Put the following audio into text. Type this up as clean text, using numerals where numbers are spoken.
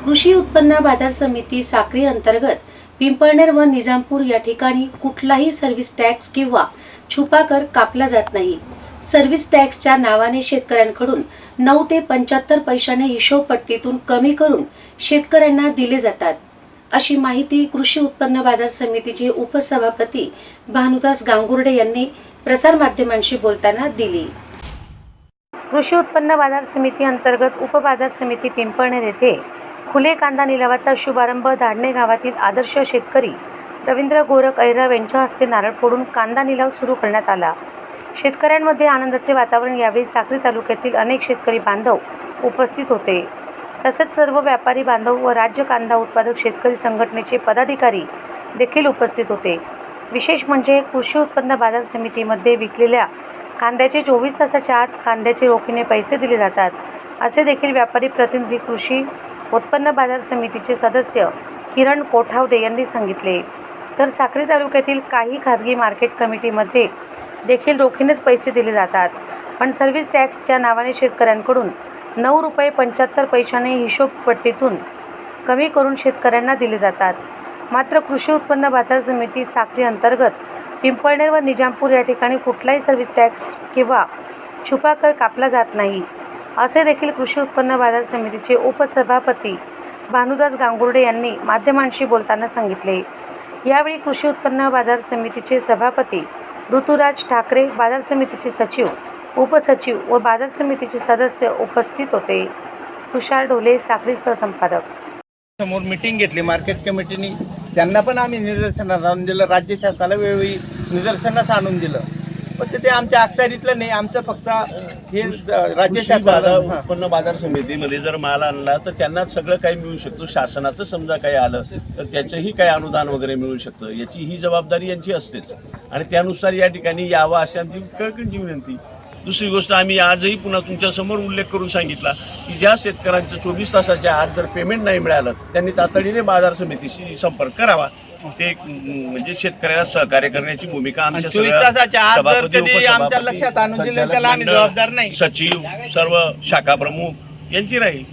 कृषी उत्पन्न बाजार समिती साक्री अंतर्गत पिंपळनेर व निजामपूर या ठिकाणी कुठलाही सर्व्हिस टॅक्स किंवा छुपा कर कापला जात नाही। सर्व्हिस टॅक्सच्या नावाने शेतकऱ्यांकडून 9 ते 75 पैशाने हिशोबपट्टीतून कमी करून शेतकऱ्यांना दिले जातात, अशी माहिती कृषी उत्पन्न बाजार समितीचे उपसभापती भानुदास गांगुर्डे यांनी प्रसार माध्यमांशी बोलताना दिली। कृषी उत्पन्न बाजार समिती अंतर्गत उपबाजार समिती पिंपळनेर येथे खुले कांदा निलावाचा शुभारंभ धाडणे गावातील आदर्श शेतकरी रवींद्र गोरख ऐराव यांच्या हस्ते नारळ फोडून कांदा निलाव सुरू करण्यात आला। शेतकऱ्यांमध्ये आनंदाचे वातावरण। यावेळी साक्री तालुक्यातील अनेक शेतकरी बांधव उपस्थित होते, तसेच सर्व व्यापारी बांधव व राज्य कांदा उत्पादक शेतकरी संघटनेचे पदाधिकारी देखील उपस्थित होते। विशेष म्हणजे कृषी उत्पन्न बाजार समितीमध्ये विकलेल्या कांद्याचे 24 तासाच्या आत कांद्याचे रोखीने पैसे दिले जातात, असे देखील व्यापारी प्रतिनिधी कृषी उत्पन्न बाजार समितीचे सदस्य किरण कोठावदे यांनी सांगितले। तर साक्री तालुक्यातील काही खाजगी मार्केट कमिटीमध्ये देखील रोखीनेच पैसे दिले जातात, पण सर्व्हिस टॅक्सच्या नावाने शेतकऱ्यांकडून 9 रुपये 75 पैशाने हिशोबपट्टीतून कमी करून शेतकऱ्यांना दिले जातात। मात्र कृषी उत्पन्न बाजार समिती साक्री अंतर्गत पिंपळनेर व निजामपूर या ठिकाणी कुठलाही सर्व्हिस टॅक्स किंवा छुपा कर कापला जात नाही, असे देखील कृषी उत्पन्न बाजार समितीचे उपसभापती भानुदास गांगुर्डे यांनी माध्यमांशी बोलताना सांगितले। यावेळी कृषी उत्पन्न बाजार समितीचे सभापती ऋतुराज ठाकरे, बाजार समितीचे सचिव, उपसचिव व बाजार समितीचे सदस्य उपस्थित होते। तुषार ढोले, साक्री सहसंपादक। समोर मीटिंग घेतली मार्केट कमिटीने, त्यांना पण आम्ही निदर्शनास आणून दिलं, राज्य शासनाला वेळोवेळी निदर्शनास आणून दिलं, पण ते आमच्या अखत्यारीतलं नाही। आमचं फक्त हे राज्य शासन उत्पन्न बाजार समितीमध्ये जर माल आणला तर त्यांना सगळं काही मिळू शकतो। शासनाचं समजा काही आलं तर त्याचंही काही अनुदान वगैरे मिळू शकतं, याची ही जबाबदारी यांची असतेच आणि त्यानुसार या ठिकाणी यावं अशी आमची कळकळीची विनंती। दुसरी गोष्ट, आम्ही आजही पुन्हा तुमच्यासमोर उल्लेख करून सांगितला की ज्या शेतकऱ्यांचं 24 तासाच्या आत जर पेमेंट नाही मिळालं त्यांनी तातडीने बाजार समितीशी संपर्क करावा। ते म्हणजे शेतकऱ्याला सहकार्य करण्याची भूमिका आमच्या लक्षात आणून दिलं, त्याला आम्ही जबाबदार नाही। सचिव, सर्व शाखा प्रमुख यांची राहील।